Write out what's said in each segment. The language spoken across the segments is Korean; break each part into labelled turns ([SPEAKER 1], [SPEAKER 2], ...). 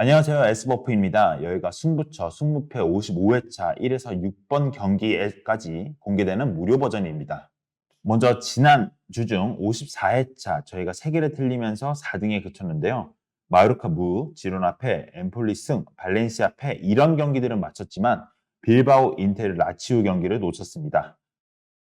[SPEAKER 1] 안녕하세요. S버프입니다. 여기가 승부처 승무패 55회차 1에서 6번 경기까지 공개되는 무료 버전입니다. 먼저 지난 주중 54회차 저희가 3개를 틀리면서 4등에 그쳤는데요. 마요르카 무, 지로나 패, 엠폴리 승, 발렌시아 패 이런 경기들은 맞췄지만 빌바오 인테르 라치오 경기를 놓쳤습니다.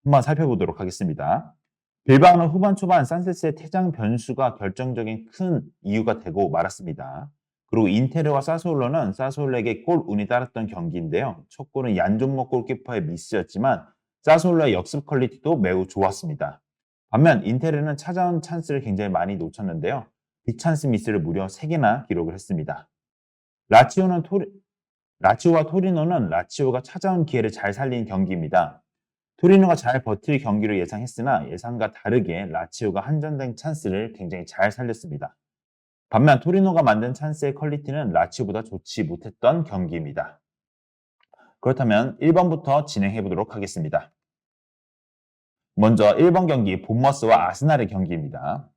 [SPEAKER 1] 한번 살펴보도록 하겠습니다. 빌바오는 후반 초반 산체스의 퇴장 변수가 결정적인 큰 이유가 되고 말았습니다. 그리고 인테르와 사스올로는 사스올로에게 골 운이 따랐던 경기인데요. 첫 골은 얀존모 골키퍼의 미스였지만 사스올로의 역습 퀄리티도 매우 좋았습니다. 반면 인테르는 찾아온 찬스를 굉장히 많이 놓쳤는데요. 빅찬스 미스를 무려 3개나 기록을 했습니다. 라치오와 토리노는 라치오가 찾아온 기회를 잘 살린 경기입니다. 토리노가 잘 버틸 경기로 예상했으나 예상과 다르게 라치오가 한전된 찬스를 굉장히 잘 살렸습니다. 반면 토리노가 만든 찬스의 퀄리티는 라치오보다 좋지 못했던 경기입니다. 그렇다면 1번부터 진행해 보도록 하겠습니다. 먼저 1번 경기 본머스와 아스날의 경기입니다.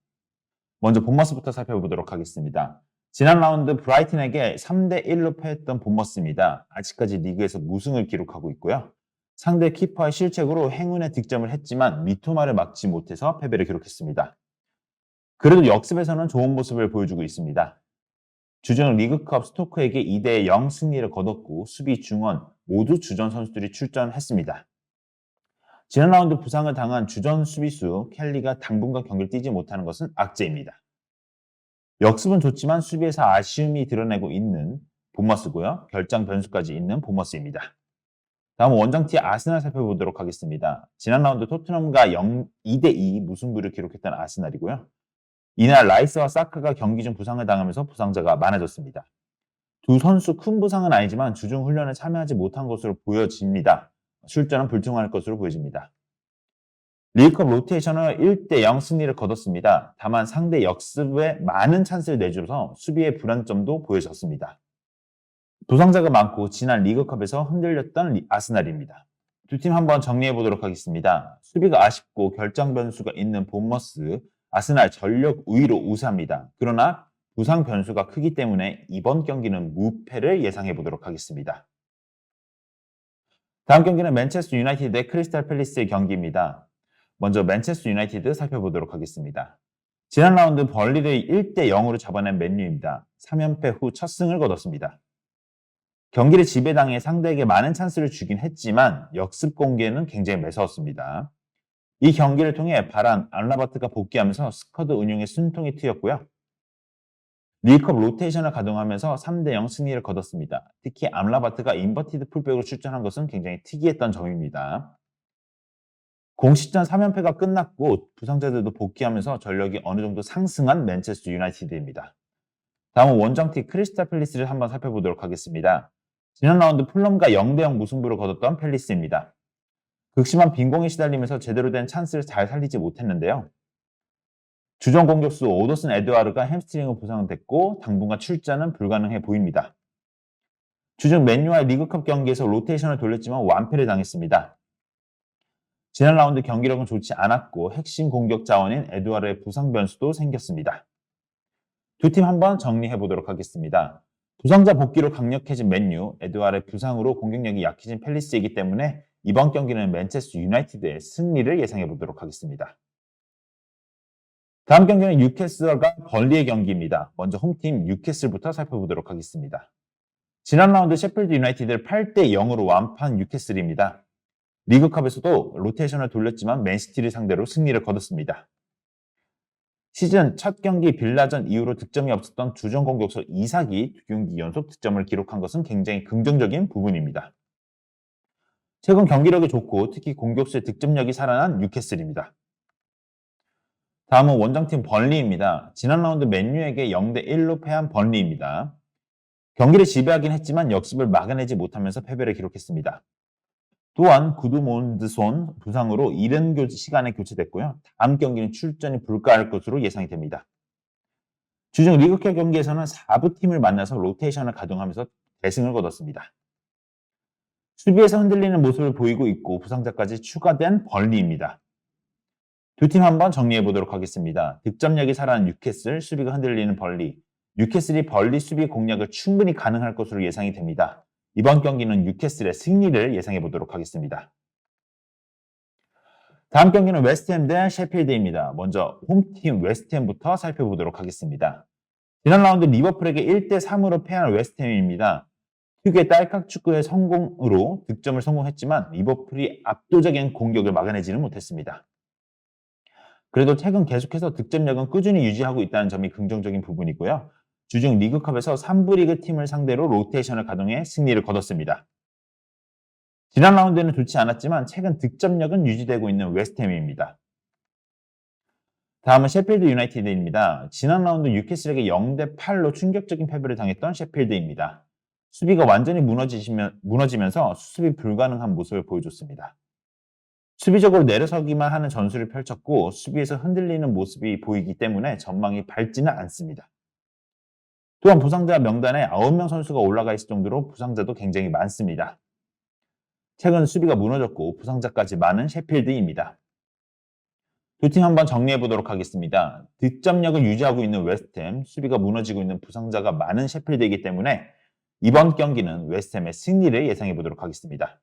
[SPEAKER 1] 먼저 본머스부터 살펴보도록 하겠습니다. 지난 라운드 브라이튼에게 3대1로 패했던 본머스입니다. 아직까지 리그에서 무승을 기록하고 있고요. 상대 키퍼의 실책으로 행운의 득점을 했지만 미토마를 막지 못해서 패배를 기록했습니다. 그래도 역습에서는 좋은 모습을 보여주고 있습니다. 주중 리그컵 스토크에게 2대0 승리를 거뒀고 수비 중원 모두 주전 선수들이 출전했습니다. 지난 라운드 부상을 당한 주전 수비수 켈리가 당분간 경기를 뛰지 못하는 것은 악재입니다. 역습은 좋지만 수비에서 아쉬움이 드러내고 있는 본머스고요. 결장 변수까지 있는 본머스입니다. 다음 원정티 아스날 살펴보도록 하겠습니다. 지난 라운드 토트넘과 2대2 무승부를 기록했던 아스날이고요. 이날 라이스와 사카가 경기 중 부상을 당하면서 부상자가 많아졌습니다. 두 선수 큰 부상은 아니지만 주중 훈련에 참여하지 못한 것으로 보여집니다. 출전은 불투명할 것으로 보여집니다. 리그컵 로테이션을 1대0 승리를 거뒀습니다. 다만 상대 역습에 많은 찬스를 내줘서 수비의 불안점도 보여졌습니다. 부상자가 많고 지난 리그컵에서 흔들렸던 아스날입니다. 두 팀 한번 정리해 보도록 하겠습니다. 수비가 아쉽고 결정 변수가 있는 본머스, 아스날 전력 우위로 우세합니다. 그러나 부상 변수가 크기 때문에 이번 경기는 무패를 예상해 보도록 하겠습니다. 다음 경기는 맨체스터 유나이티드 대 크리스탈 팰리스의 경기입니다. 먼저 맨체스터 유나이티드 살펴보도록 하겠습니다. 지난 라운드 벌리를 1대0으로 잡아낸 맨유입니다. 3연패 후 첫 승을 거뒀습니다. 경기를 지배당해 상대에게 많은 찬스를 주긴 했지만 역습 공개는 굉장히 매서웠습니다. 이 경기를 통해 바란 암라바트가 복귀하면서 스쿼드 운용에 순통이 트였고요. 리그컵 로테이션을 가동하면서 3대0 승리를 거뒀습니다. 특히 암라바트가 인버티드 풀백으로 출전한 것은 굉장히 특이했던 점입니다. 공식전 3연패가 끝났고 부상자들도 복귀하면서 전력이 어느 정도 상승한 맨체스터 유나이티드입니다. 다음은 원정팀 크리스탈 팰리스를 한번 살펴보도록 하겠습니다. 지난 라운드 풀럼과 0대0 무승부를 거뒀던 팰리스입니다. 극심한 빈공에 시달리면서 제대로 된 찬스를 잘 살리지 못했는데요. 주전 공격수 오더슨 에드와르가 햄스트링으로 부상됐고 당분간 출전은 불가능해 보입니다. 주중 맨유와 리그컵 경기에서 로테이션을 돌렸지만 완패를 당했습니다. 지난 라운드 경기력은 좋지 않았고 핵심 공격 자원인 에드와르의 부상 변수도 생겼습니다. 두 팀 한번 정리해 보도록 하겠습니다. 부상자 복귀로 강력해진 맨유, 에드와르의 부상으로 공격력이 약해진 팰리스이기 때문에 이번 경기는 맨체스터 유나이티드의 승리를 예상해 보도록 하겠습니다. 다음 경기는 뉴캐슬과 벌리의 경기입니다. 먼저 홈팀 뉴캐슬부터 살펴보도록 하겠습니다. 지난 라운드 셰필드 유나이티드를 8대0으로 완파한 뉴캐슬입니다. 리그컵에서도 로테이션을 돌렸지만 맨시티를 상대로 승리를 거뒀습니다. 시즌 첫 경기 빌라전 이후로 득점이 없었던 주전 공격수 이삭이 두 경기 연속 득점을 기록한 것은 굉장히 긍정적인 부분입니다. 최근 경기력이 좋고 특히 공격수의 득점력이 살아난 뉴캐슬입니다. 다음은 원정팀 벌리입니다. 지난 라운드 맨유에게 0대1로 패한 벌리입니다. 경기를 지배하긴 했지만 역습을 막아내지 못하면서 패배를 기록했습니다. 또한 구드몬드손 부상으로 이른 시간에 교체됐고요. 다음 경기는 출전이 불가할 것으로 예상이 됩니다. 주중 리그컵 경기에서는 4부 팀을 만나서 로테이션을 가동하면서 대승을 거뒀습니다. 수비에서 흔들리는 모습을 보이고 있고 부상자까지 추가된 벌리입니다. 두 팀 한번 정리해 보도록 하겠습니다. 득점력이 살아난 뉴캐슬, 수비가 흔들리는 벌리. 뉴캐슬이 벌리 수비 공략을 충분히 가능할 것으로 예상이 됩니다. 이번 경기는 뉴캐슬의 승리를 예상해 보도록 하겠습니다. 다음 경기는 웨스트햄 대 셰필드입니다. 먼저 홈팀 웨스트햄부터 살펴보도록 하겠습니다. 지난 라운드 리버풀에게 1대3으로 패한 웨스트햄입니다. 특유의 딸깍 축구의 성공으로 득점을 성공했지만 리버풀이 압도적인 공격을 막아내지는 못했습니다. 그래도 최근 계속해서 득점력은 꾸준히 유지하고 있다는 점이 긍정적인 부분이고요. 주중 리그컵에서 3부 리그 팀을 상대로 로테이션을 가동해 승리를 거뒀습니다. 지난 라운드에는 좋지 않았지만 최근 득점력은 유지되고 있는 웨스트햄입니다. 다음은 셰필드 유나이티드입니다. 지난 라운드 뉴캐슬에게 0대8로 충격적인 패배를 당했던 셰필드입니다. 수비가 완전히 무너지면서 수습이 불가능한 모습을 보여줬습니다. 수비적으로 내려서기만 하는 전술을 펼쳤고 수비에서 흔들리는 모습이 보이기 때문에 전망이 밝지는 않습니다. 또한 부상자 명단에 9명 선수가 올라가 있을 정도로 부상자도 굉장히 많습니다. 최근 수비가 무너졌고 부상자까지 많은 셰필드입니다. 두 팀 한번 정리해 보도록 하겠습니다. 득점력을 유지하고 있는 웨스트햄, 수비가 무너지고 있는 부상자가 많은 셰필드이기 때문에 이번 경기는 웨스트햄의 승리를 예상해 보도록 하겠습니다.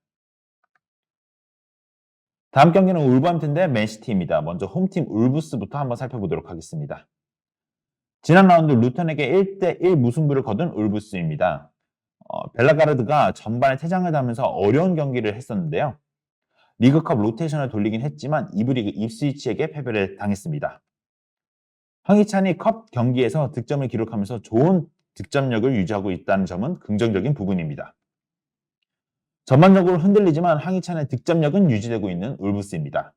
[SPEAKER 1] 다음 경기는 울버햄튼 대 맨시티입니다. 먼저 홈팀 울브스부터 한번 살펴보도록 하겠습니다. 지난 라운드 루턴에게 1대1 무승부를 거둔 울브스입니다. 벨라가르드가 전반에 퇴장을 하면서 어려운 경기를 했었는데요. 리그컵 로테이션을 돌리긴 했지만 이브리그 입스위치에게 패배를 당했습니다. 황희찬이 컵 경기에서 득점을 기록하면서 좋은 득점력을 유지하고 있다는 점은 긍정적인 부분입니다. 전반적으로 흔들리지만 황희찬의 득점력은 유지되고 있는 울브스입니다.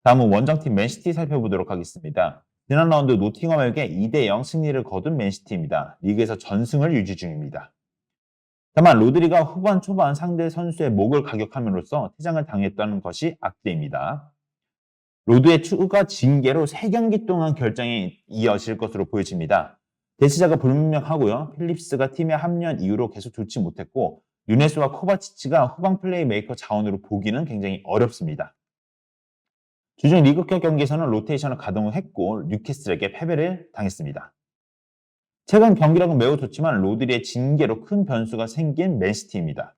[SPEAKER 1] 다음은 원정팀 맨시티 살펴보도록 하겠습니다. 지난 라운드 노팅엄에게 2대0 승리를 거둔 맨시티입니다. 리그에서 전승을 유지 중입니다. 다만 로드리가 후반 초반 상대 선수의 목을 가격함으로써 퇴장을 당했다는 것이 악재입니다. 로드의 추가 징계로 3경기 동안 결정이 이어질 것으로 보여집니다. 대치자가 불분명하고요. 필립스가 팀에 합류한 이후로 계속 좋지 못했고 누네스와 코바치치가 후방 플레이메이커 자원으로 보기는 굉장히 어렵습니다. 주중 리그컵 경기에서는 로테이션을 가동을 했고 뉴캐슬에게 패배를 당했습니다. 최근 경기력은 매우 좋지만 로드리의 징계로 큰 변수가 생긴 맨시티입니다.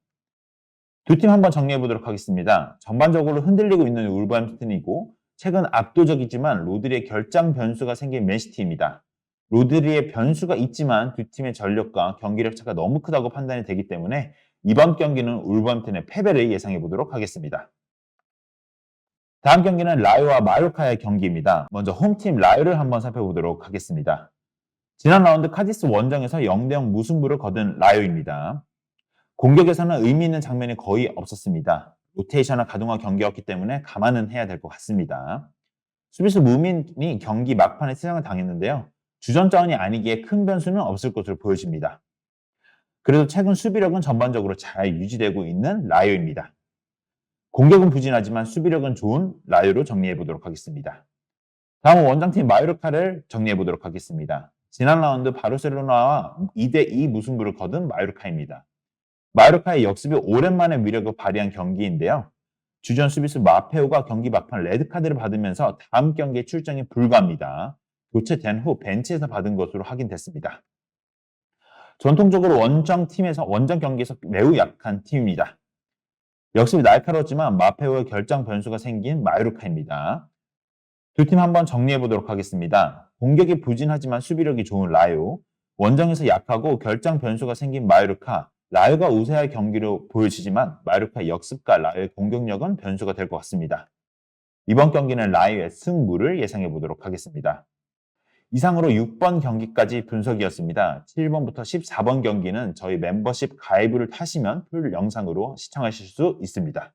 [SPEAKER 1] 두 팀 한번 정리해 보도록 하겠습니다. 전반적으로 흔들리고 있는 울버햄튼이고 최근 압도적이지만 로드리의 결장 변수가 생긴 맨시티입니다. 로드리의 변수가 있지만 두 팀의 전력과 경기력 차가 너무 크다고 판단이 되기 때문에 이번 경기는 울버햄튼의 패배를 예상해 보도록 하겠습니다. 다음 경기는 라요와 마요르카의 경기입니다. 먼저 홈팀 라요를 한번 살펴보도록 하겠습니다. 지난 라운드 카디스 원정에서 0대0 무승부를 거둔 라요입니다. 공격에서는 의미 있는 장면이 거의 없었습니다. 로테이션을 가동한 경기였기 때문에 감안은 해야 될 것 같습니다. 수비수 무민이 경기 막판에 퇴장을 당했는데요. 주전자원이 아니기에 큰 변수는 없을 것으로 보여집니다. 그래도 최근 수비력은 전반적으로 잘 유지되고 있는 라요입니다. 공격은 부진하지만 수비력은 좋은 라요로 정리해 보도록 하겠습니다. 다음은 원정팀 마요르카를 정리해 보도록 하겠습니다. 지난 라운드 바르셀로나와 2대2 무승부를 거둔 마요르카입니다. 마요르카의 역습이 오랜만에 위력을 발휘한 경기인데요. 주전 수비수 마페오가 경기 막판 레드카드를 받으면서 다음 경기에 출전이 불가합니다. 교체된 후 벤치에서 받은 것으로 확인됐습니다. 전통적으로 원정 경기에서 매우 약한 팀입니다. 역습이 날카로웠지만 마페오의 결정 변수가 생긴 마요르카입니다. 두 팀 한번 정리해 보도록 하겠습니다. 공격이 부진하지만 수비력이 좋은 라요, 원정에서 약하고 결정 변수가 생긴 마요르카, 라요가 우세할 경기로 보여지지만 마요르카의 역습과 라요의 공격력은 변수가 될 것 같습니다. 이번 경기는 라요의 승부를 예상해 보도록 하겠습니다. 이상으로 6번 경기까지 분석이었습니다. 7번부터 14번 경기는 저희 멤버십 가입을 하시면 풀 영상으로 시청하실 수 있습니다.